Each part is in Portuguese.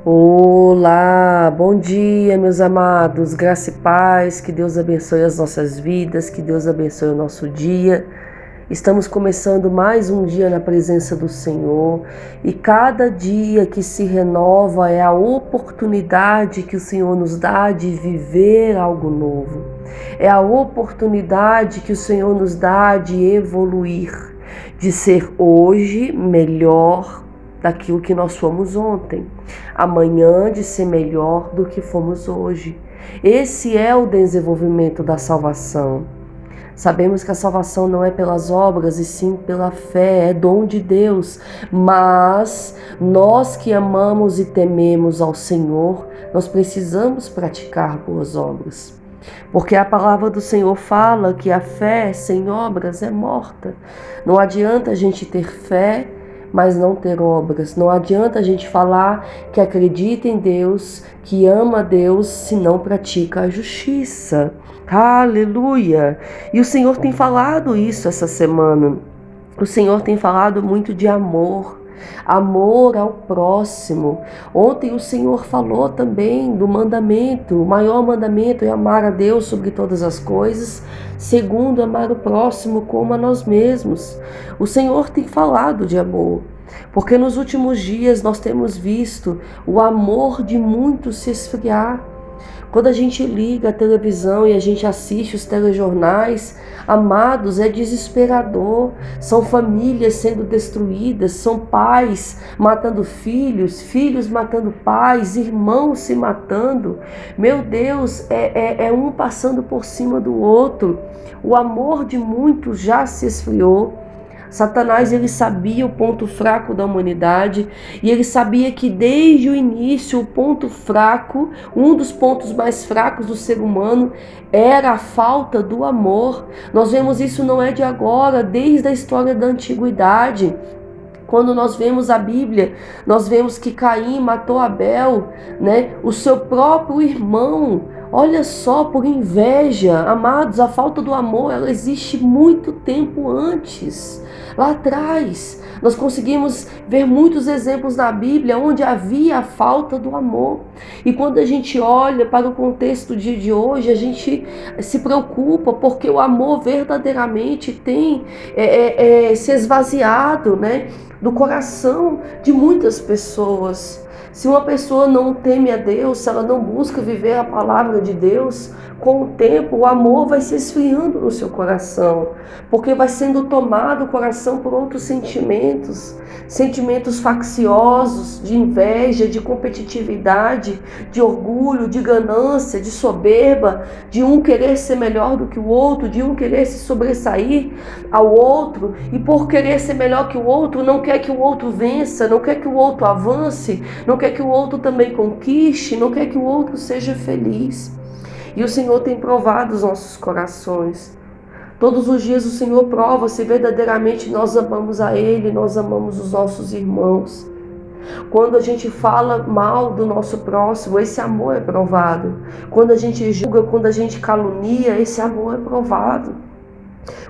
Olá, bom dia, meus amados, graça e paz, que Deus abençoe as nossas vidas, que Deus abençoe o nosso dia. Estamos começando mais um dia na presença do Senhor e cada dia que se renova é a oportunidade que o Senhor nos dá de viver algo novo. É a oportunidade que o Senhor nos dá de evoluir, de ser hoje melhor daquilo que nós fomos ontem, amanhã de ser melhor do que fomos hoje. Esse é o desenvolvimento da salvação. Sabemos que a salvação não é pelas obras e sim pela fé, é dom de Deus, mas nós que amamos e tememos ao Senhor, nós precisamos praticar boas obras. Porque a palavra do Senhor fala que a fé sem obras é morta. Não adianta a gente ter fé, mas não ter obras. Não adianta a gente falar que acredita em Deus, que ama a Deus, se não pratica a justiça. Aleluia! E o Senhor tem falado isso essa semana. O Senhor tem falado muito de amor. Amor ao próximo. Ontem o Senhor falou também do mandamento. O maior mandamento é amar a Deus sobre todas as coisas. Segundo, amar o próximo como a nós mesmos. O Senhor tem falado de amor. Porque nos últimos dias nós temos visto o amor de muitos se esfriar. Quando a gente liga a televisão e a gente assiste os telejornais, amados, é desesperador. São famílias sendo destruídas, são pais matando filhos, filhos matando pais, irmãos se matando. Meu Deus, é um passando por cima do outro. O amor de muitos já se esfriou. Satanás, ele sabia o ponto fraco da humanidade e ele sabia que desde o início o ponto fraco, um dos pontos mais fracos do ser humano era a falta do amor. Nós vemos isso não é de agora, desde a história da antiguidade. Quando nós vemos a Bíblia, nós vemos que Caim matou Abel, né? O seu próprio irmão. Olha só, por inveja, amados, a falta do amor, ela existe muito tempo antes. Lá atrás, nós conseguimos ver muitos exemplos na Bíblia onde havia a falta do amor. E quando a gente olha para o contexto do dia de hoje, a gente se preocupa porque o amor verdadeiramente tem se esvaziado, né, do coração de muitas pessoas. Se uma pessoa não teme a Deus, se ela não busca viver a palavra de Deus, com o tempo o amor vai se esfriando no seu coração, porque vai sendo tomado o coração por outros sentimentos, sentimentos facciosos, de inveja, de competitividade, de orgulho, de ganância, de soberba, de um querer ser melhor do que o outro, de um querer se sobressair ao outro, e por querer ser melhor que o outro, não quer que o outro vença, não quer que o outro avance, não quer que o outro também conquiste, não quer que o outro seja feliz. E o Senhor tem provado os nossos corações. Todos os dias o Senhor prova se verdadeiramente nós amamos a Ele, nós amamos os nossos irmãos. Quando a gente fala mal do nosso próximo, esse amor é provado. Quando a gente julga, quando a gente calunia, esse amor é provado.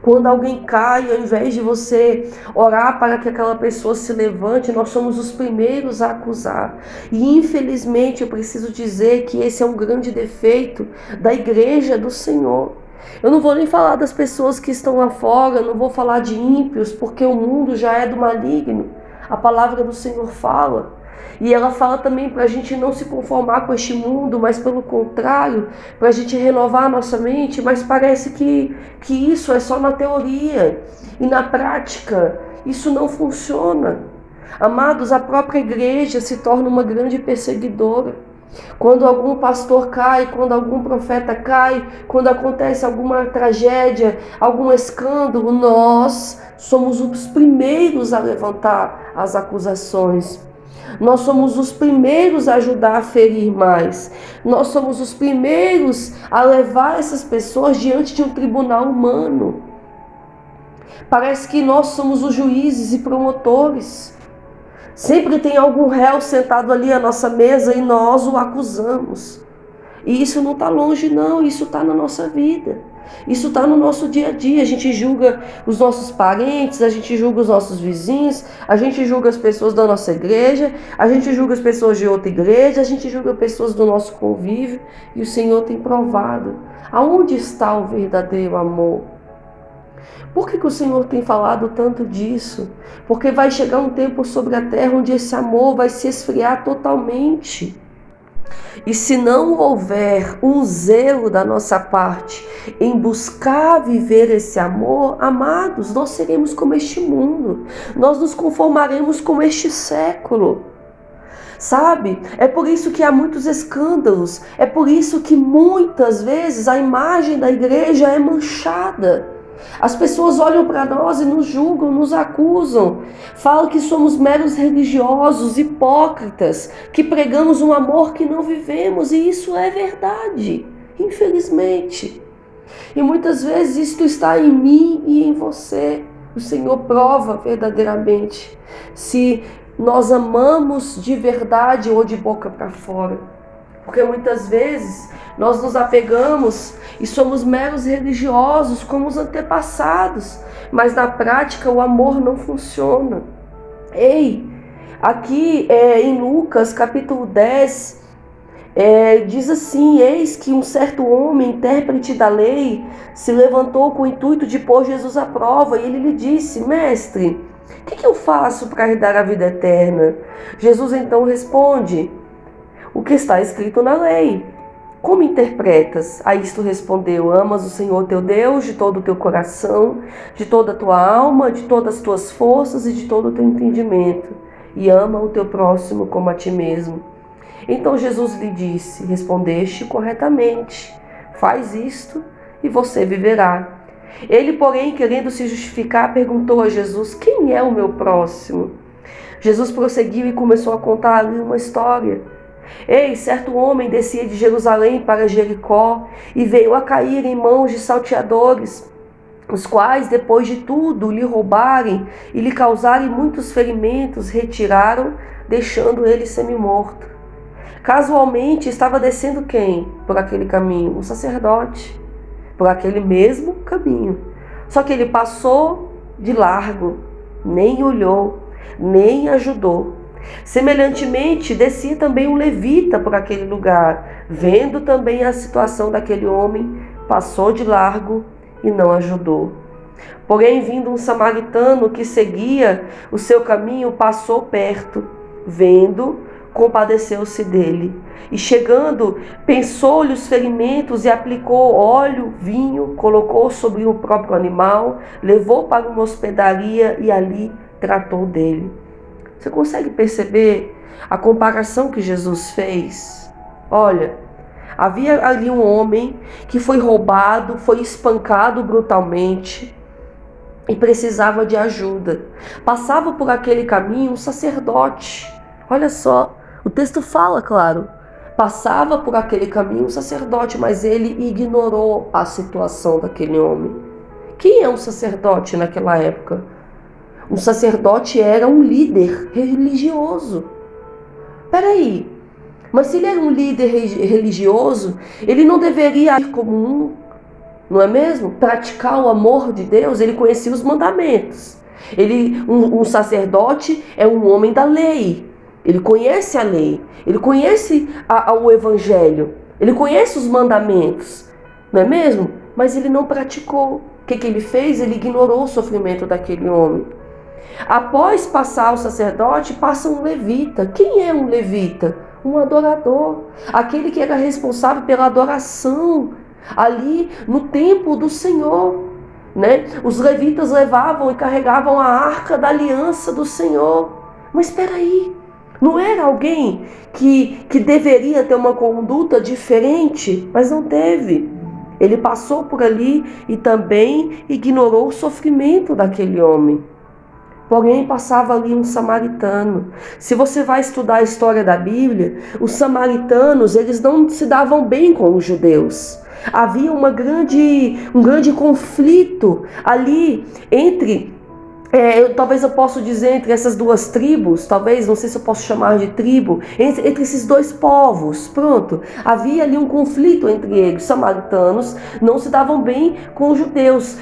Quando alguém cai, ao invés de você orar para que aquela pessoa se levante, nós somos os primeiros a acusar. E infelizmente eu preciso dizer que esse é um grande defeito da igreja do Senhor. Eu não vou nem falar das pessoas que estão lá fora, não vou falar de ímpios, porque o mundo já é do maligno. A palavra do Senhor fala. E ela fala também para a gente não se conformar com este mundo, mas pelo contrário, para a gente renovar a nossa mente, mas parece que isso é só na teoria e na prática isso não funciona. Amados, a própria igreja se torna uma grande perseguidora. Quando algum pastor cai, quando algum profeta cai, quando acontece alguma tragédia, algum escândalo, nós somos os primeiros a levantar as acusações. Nós somos os primeiros a ajudar a ferir mais. Nós somos os primeiros a levar essas pessoas diante de um tribunal humano. Parece que nós somos os juízes e promotores. Sempre tem algum réu sentado ali à nossa mesa e nós o acusamos. E isso não está longe não, isso está na nossa vida. Isso está no nosso dia a dia. A gente julga os nossos parentes, a gente julga os nossos vizinhos, a gente julga as pessoas da nossa igreja, a gente julga as pessoas de outra igreja, a gente julga pessoas do nosso convívio. E o Senhor tem provado. Aonde está o verdadeiro amor? Por que o Senhor tem falado tanto disso? Porque vai chegar um tempo sobre a terra onde esse amor vai se esfriar totalmente. E se não houver um zelo da nossa parte em buscar viver esse amor, amados, nós seremos como este mundo. Nós nos conformaremos com este século. Sabe? É por isso que há muitos escândalos. É por isso que muitas vezes a imagem da igreja é manchada. As pessoas olham para nós e nos julgam, nos acusam. Falam que somos meros religiosos, hipócritas, que pregamos um amor que não vivemos. E isso é verdade, infelizmente. E muitas vezes isto está em mim e em você. O Senhor prova verdadeiramente se nós amamos de verdade ou de boca para fora. Porque muitas vezes nós nos apegamos e somos meros religiosos como os antepassados, mas na prática o amor não funciona. Aqui em Lucas capítulo 10, diz assim: eis que um certo homem, intérprete da lei, se levantou com o intuito de pôr Jesus à prova, e ele lhe disse: mestre, o que eu faço para herdar a vida eterna? Jesus então responde: o que está escrito na lei. Como interpretas? A isto respondeu: amas o Senhor teu Deus de todo o teu coração, de toda a tua alma, de todas as tuas forças e de todo o teu entendimento, e ama o teu próximo como a ti mesmo. Então Jesus lhe disse: respondeste corretamente, faz isto e você viverá. Ele, porém, querendo se justificar, perguntou a Jesus: quem é o meu próximo? Jesus prosseguiu e começou a contar ali uma história. Certo homem descia de Jerusalém para Jericó e veio a cair em mãos de salteadores, os quais, depois de tudo lhe roubarem e lhe causarem muitos ferimentos, retiraram, deixando ele semi-morto. Casualmente estava descendo quem? Por aquele caminho? Um sacerdote. Por aquele mesmo caminho. Só que ele passou de largo, nem olhou, nem ajudou. Semelhantemente, descia também um levita por aquele lugar, vendo também a situação daquele homem, passou de largo e não ajudou. Porém, vindo um samaritano que seguia o seu caminho, passou perto, vendo, compadeceu-se dele. E chegando, pensou-lhe os ferimentos e aplicou óleo, vinho, colocou sobre o próprio animal, levou para uma hospedaria e ali tratou dele. Você consegue perceber a comparação que Jesus fez? Olha, havia ali um homem que foi roubado, foi espancado brutalmente e precisava de ajuda. Passava por aquele caminho um sacerdote. Olha só, o texto fala, claro. Passava por aquele caminho um sacerdote, mas ele ignorou a situação daquele homem. Quem é um sacerdote naquela época? Um sacerdote era um líder religioso. Peraí, mas se ele era um líder religioso, ele não deveria agir como um, não é mesmo? Praticar o amor de Deus, ele conhecia os mandamentos. Um sacerdote é um homem da lei, ele conhece a lei, ele conhece o evangelho, ele conhece os mandamentos, não é mesmo? Mas ele não praticou. O que ele fez? Ele ignorou o sofrimento daquele homem. Após passar o sacerdote, passa um levita. Quem é um levita? Um adorador. Aquele que era responsável pela adoração ali no templo do Senhor, né? Os levitas levavam e carregavam a arca da aliança do Senhor. Mas espera aí, não era alguém que deveria ter uma conduta diferente? Mas não teve. Ele passou por ali e também ignorou o sofrimento daquele homem. Porém, passava ali um samaritano. Se você vai estudar a história da Bíblia, os samaritanos, eles não se davam bem com os judeus. Havia um grande conflito ali entre Talvez eu possa dizer entre essas duas tribos, talvez, não sei se eu posso chamar de tribo, entre esses dois povos, pronto, havia ali um conflito entre eles. Os samaritanos não se davam bem com os judeus.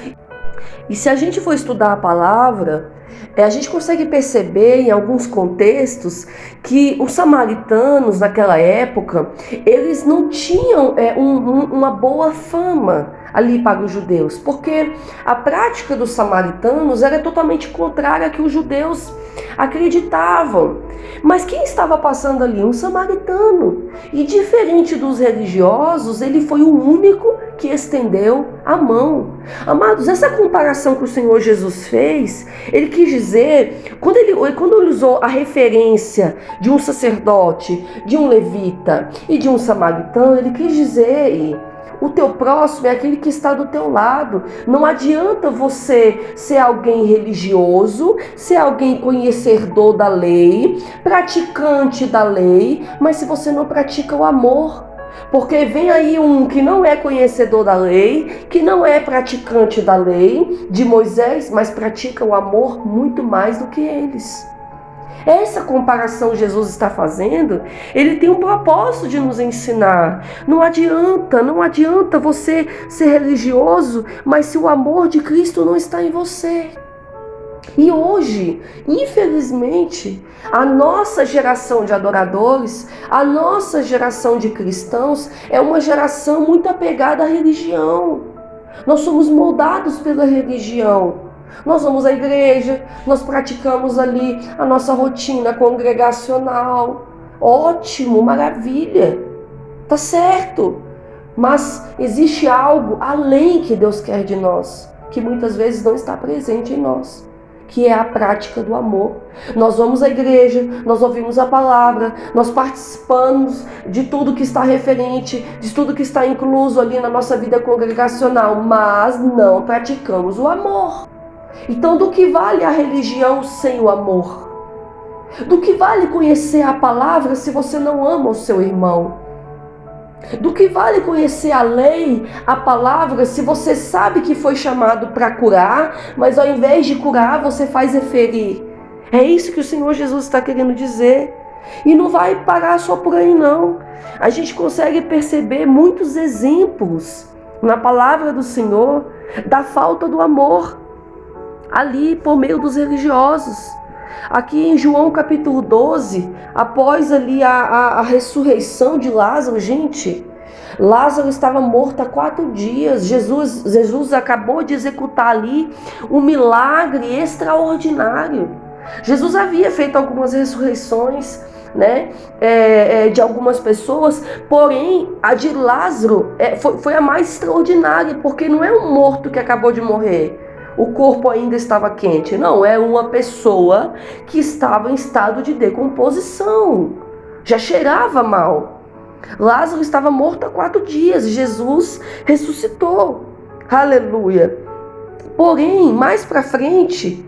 E se a gente for estudar a palavra, a gente consegue perceber em alguns contextos que os samaritanos naquela época, eles não tinham uma boa fama ali para os judeus, porque a prática dos samaritanos era totalmente contrária ao que os judeus acreditavam. Mas quem estava passando ali? Um samaritano. E diferente dos religiosos, ele foi o único que estendeu a mão. Amados, essa comparação que o Senhor Jesus fez, ele quis dizer, quando ele usou a referência de um sacerdote, de um levita e de um samaritano, ele quis dizer: o teu próximo é aquele que está do teu lado. Não adianta você ser alguém religioso, ser alguém conhecedor da lei, praticante da lei, mas se você não pratica o amor. Porque vem aí um que não é conhecedor da lei, que não é praticante da lei de Moisés, mas pratica o amor muito mais do que eles. Essa comparação Jesus está fazendo, ele tem um propósito de nos ensinar. Não adianta você ser religioso, mas se o amor de Cristo não está em você. E hoje, infelizmente, a nossa geração de adoradores, a nossa geração de cristãos é uma geração muito apegada à religião. Nós somos moldados pela religião. Nós vamos à igreja, nós praticamos ali a nossa rotina congregacional. Ótimo, maravilha, tá certo. Mas existe algo além que Deus quer de nós, que muitas vezes não está presente em nós, que é a prática do amor. Nós vamos à igreja, nós ouvimos a palavra, nós participamos de tudo que está referente, de tudo que está incluso ali na nossa vida congregacional, mas não praticamos o amor. Então, do que vale a religião sem o amor? Do que vale conhecer a palavra se você não ama o seu irmão? Do que vale conhecer a lei, a palavra, se você sabe que foi chamado para curar, mas ao invés de curar, você faz ferir? É isso que o Senhor Jesus está querendo dizer. E não vai parar só por aí, não. A gente consegue perceber muitos exemplos na palavra do Senhor da falta do amor ali por meio dos religiosos. Aqui em João capítulo 12, após ali a ressurreição de Lázaro, gente, Lázaro estava morto há 4 dias. Jesus acabou de executar ali um milagre extraordinário. Jesus havia feito algumas ressurreições, né, de algumas pessoas, porém a de Lázaro foi a mais extraordinária, porque não é um morto que acabou de morrer, o corpo ainda estava quente. Não, é uma pessoa que estava em estado de decomposição. Já cheirava mal. Lázaro estava morto há 4 dias. Jesus ressuscitou. Aleluia. Porém, mais para frente,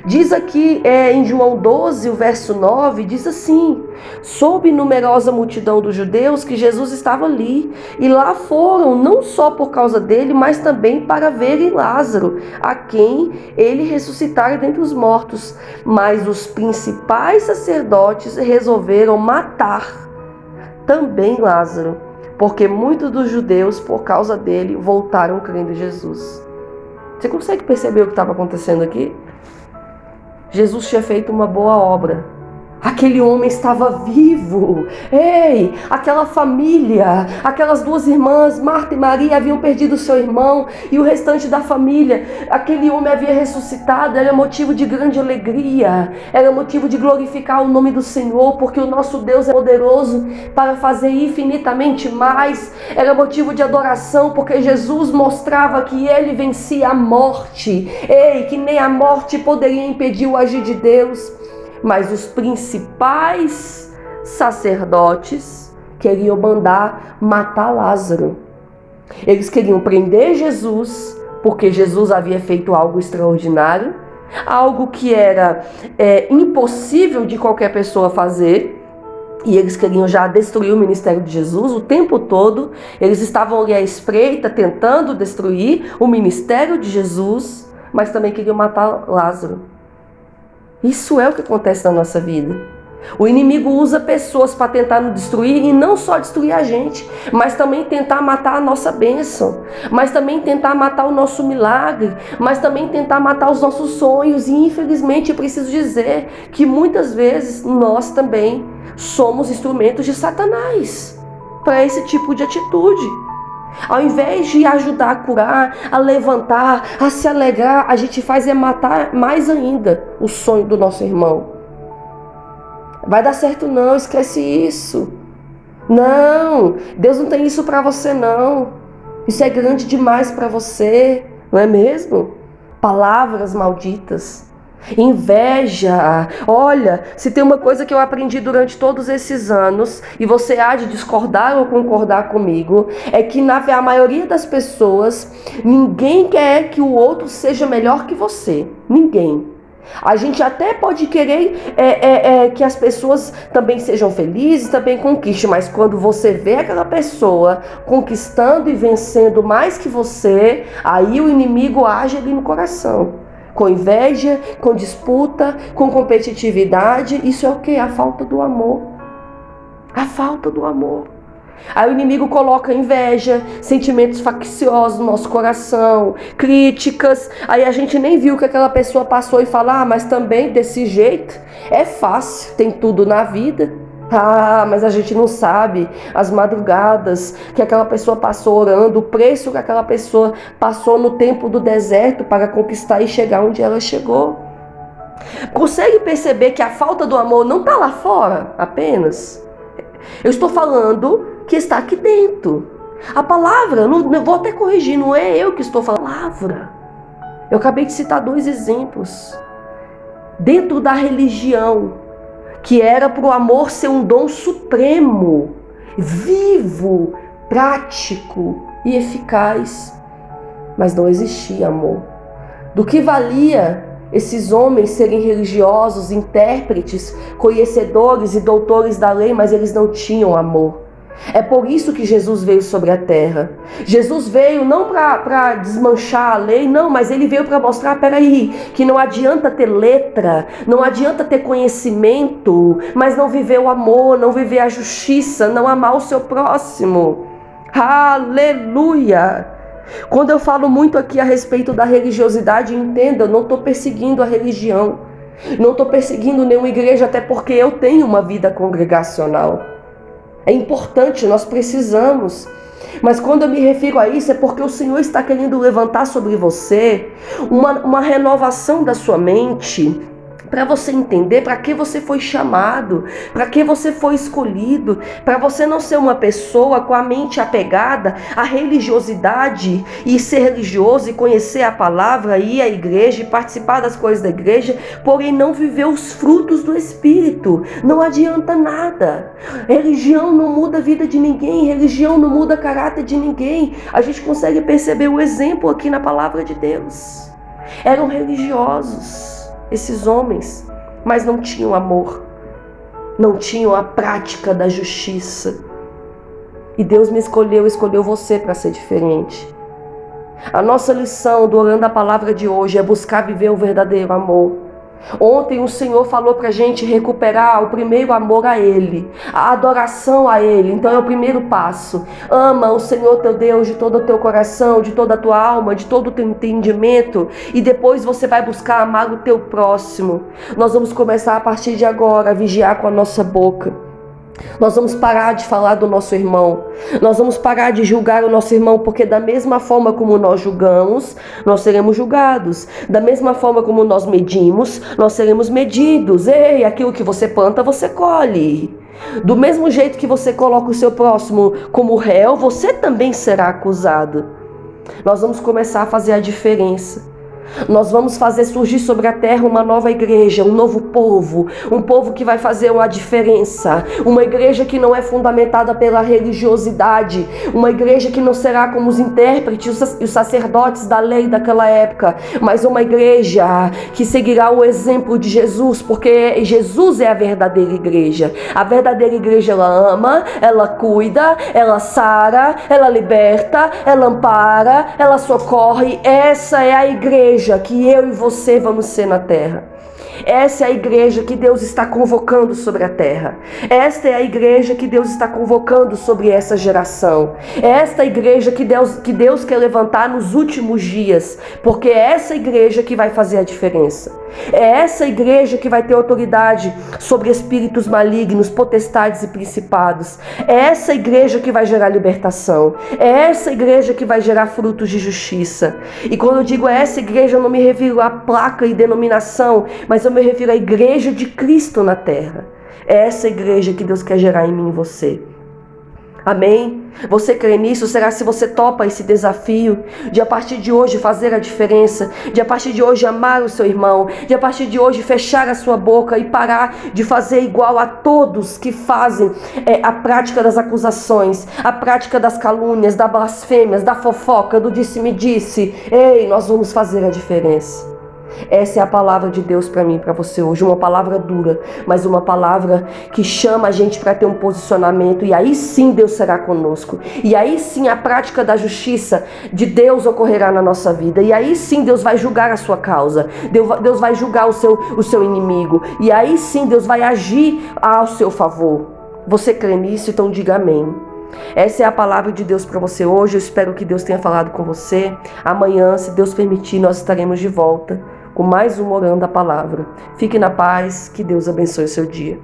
diz aqui em João 12, o verso 9, diz assim: soube numerosa multidão dos judeus que Jesus estava ali, e lá foram não só por causa dele, mas também para verem Lázaro, a quem ele ressuscitara dentre os mortos. Mas os principais sacerdotes resolveram matar também Lázaro, porque muitos dos judeus, por causa dele, voltaram crendo em Jesus. Você consegue perceber o que estava acontecendo aqui? Jesus tinha feito uma boa obra. Aquele homem estava vivo. Ei, aquela família, aquelas 2 irmãs, Marta e Maria, haviam perdido seu irmão e o restante da família. Aquele homem havia ressuscitado, era motivo de grande alegria, era motivo de glorificar o nome do Senhor, porque o nosso Deus é poderoso para fazer infinitamente mais. Era motivo de adoração, porque Jesus mostrava que ele vencia a morte. Ei, que nem a morte poderia impedir o agir de Deus. Mas os principais sacerdotes queriam mandar matar Lázaro. Eles queriam prender Jesus, porque Jesus havia feito algo extraordinário, algo que era impossível de qualquer pessoa fazer. E eles queriam já destruir o ministério de Jesus o tempo todo. Eles estavam ali à espreita, tentando destruir o ministério de Jesus, mas também queriam matar Lázaro. Isso é o que acontece na nossa vida. O inimigo usa pessoas para tentar nos destruir, e não só destruir a gente, mas também tentar matar a nossa bênção, mas também tentar matar o nosso milagre, mas também tentar matar os nossos sonhos. E infelizmente eu preciso dizer que muitas vezes nós também somos instrumentos de Satanás para esse tipo de atitude. Ao invés de ajudar a curar, a levantar, a se alegrar, a gente faz é matar mais ainda o sonho do nosso irmão. Vai dar certo não, esquece isso. Não, Deus não tem isso para você não. Isso é grande demais para você, não é mesmo? Palavras malditas, inveja. Olha, se tem uma coisa que eu aprendi durante todos esses anos, e você há de discordar ou concordar comigo, é que a maioria das pessoas, ninguém quer que o outro seja melhor que você. Ninguém. A gente até pode querer que as pessoas também sejam felizes, também conquistem, mas quando você vê aquela pessoa conquistando e vencendo mais que você, aí o inimigo age ali no coração, com inveja, com disputa, com competitividade. Isso é o que? A falta do amor. A falta do amor. Aí o inimigo coloca inveja, sentimentos facciosos no nosso coração, críticas. Aí a gente nem viu que aquela pessoa passou e fala: mas também desse jeito é fácil, tem tudo na vida. Mas a gente não sabe as madrugadas que aquela pessoa passou orando, o preço que aquela pessoa passou no tempo do deserto para conquistar e chegar onde ela chegou. Consegue perceber que a falta do amor não está lá fora apenas? Eu estou falando que está aqui dentro. A palavra, eu vou até corrigir, não é eu que estou falando. A palavra. Eu acabei de citar 2 exemplos. Dentro da religião, que era para o amor ser um dom supremo, vivo, prático e eficaz. Mas não existia amor. Do que valia esses homens serem religiosos, intérpretes, conhecedores e doutores da lei, mas eles não tinham amor? É por isso que Jesus veio sobre a terra. Jesus veio não para desmanchar a lei, não, mas ele veio para mostrar, peraí, que não adianta ter letra, não adianta ter conhecimento, mas não viver o amor, não viver a justiça, não amar o seu próximo. Aleluia! Quando eu falo muito aqui a respeito da religiosidade, entenda, eu não estou perseguindo a religião, não estou perseguindo nenhuma igreja, até porque eu tenho uma vida congregacional. É importante, nós precisamos. Mas quando eu me refiro a isso, é porque o Senhor está querendo levantar sobre você uma renovação da sua mente, para você entender para que você foi chamado, para que você foi escolhido, para você não ser uma pessoa com a mente apegada à religiosidade e ser religioso e conhecer a palavra, ir à igreja e participar das coisas da igreja, porém não viver os frutos do Espírito. Não adianta nada. Religião não muda a vida de ninguém, religião não muda o caráter de ninguém. A gente consegue perceber o exemplo aqui na palavra de Deus. Eram religiosos esses homens, mas não tinham amor, não tinham a prática da justiça. E Deus me escolheu você para ser diferente. A nossa lição do Orando a Palavra de hoje é buscar viver o verdadeiro amor. Ontem o Senhor falou para a gente recuperar o primeiro amor a Ele, a adoração a Ele. Então é o primeiro passo. Ama o Senhor teu Deus de todo o teu coração, de toda a tua alma, de todo o teu entendimento, e depois você vai buscar amar o teu próximo. Nós vamos começar a partir de agora a vigiar com a nossa boca. Nós vamos parar de falar do nosso irmão. Nós vamos parar de julgar o nosso irmão, porque da mesma forma como nós julgamos, nós seremos julgados. Da mesma forma como nós medimos, nós seremos medidos. Ei, aquilo que você planta, você colhe. Do mesmo jeito que você coloca o seu próximo como réu, você também será acusado. Nós vamos começar a fazer a diferença. Nós vamos fazer surgir sobre a terra uma nova igreja, um novo povo, um povo que vai fazer uma diferença, uma igreja que não é fundamentada pela religiosidade, uma igreja que não será como os intérpretes e os sacerdotes da lei daquela época, mas uma igreja que seguirá o exemplo de Jesus, porque Jesus é a verdadeira igreja. A verdadeira igreja, ela ama, ela cuida, ela sara, ela liberta, ela ampara, ela socorre. Essa é a igreja que eu e você vamos ser na terra. Essa é a igreja que Deus está convocando sobre a terra. Esta é a igreja que Deus está convocando sobre essa geração. Esta é a igreja que Deus quer levantar nos últimos dias, porque é essa igreja que vai fazer a diferença. É essa igreja que vai ter autoridade sobre espíritos malignos, potestades e principados. É essa igreja que vai gerar libertação. É essa igreja que vai gerar frutos de justiça. E quando eu digo essa igreja, eu não me refiro à placa e denominação, mas eu me refiro à igreja de Cristo na terra. É essa igreja que Deus quer gerar em mim e em você. Amém? Você crê nisso? Será se você topa esse desafio de a partir de hoje fazer a diferença, de a partir de hoje amar o seu irmão, de a partir de hoje fechar a sua boca e parar de fazer igual a todos que fazem a prática das acusações, a prática das calúnias, das blasfêmias, da fofoca, do disse-me-disse. Ei, nós vamos fazer a diferença. Essa é a palavra de Deus para mim e para você hoje, uma palavra dura, mas uma palavra que chama a gente para ter um posicionamento, e aí sim Deus será conosco, e aí sim a prática da justiça de Deus ocorrerá na nossa vida, e aí sim Deus vai julgar a sua causa, Deus vai julgar o seu inimigo, e aí sim Deus vai agir ao seu favor. Você crê nisso? Então diga amém. Essa é a palavra de Deus para você hoje. Eu espero que Deus tenha falado com você. Amanhã, se Deus permitir, nós estaremos de volta com mais um Orando a Palavra. Fique na paz, que Deus abençoe o seu dia.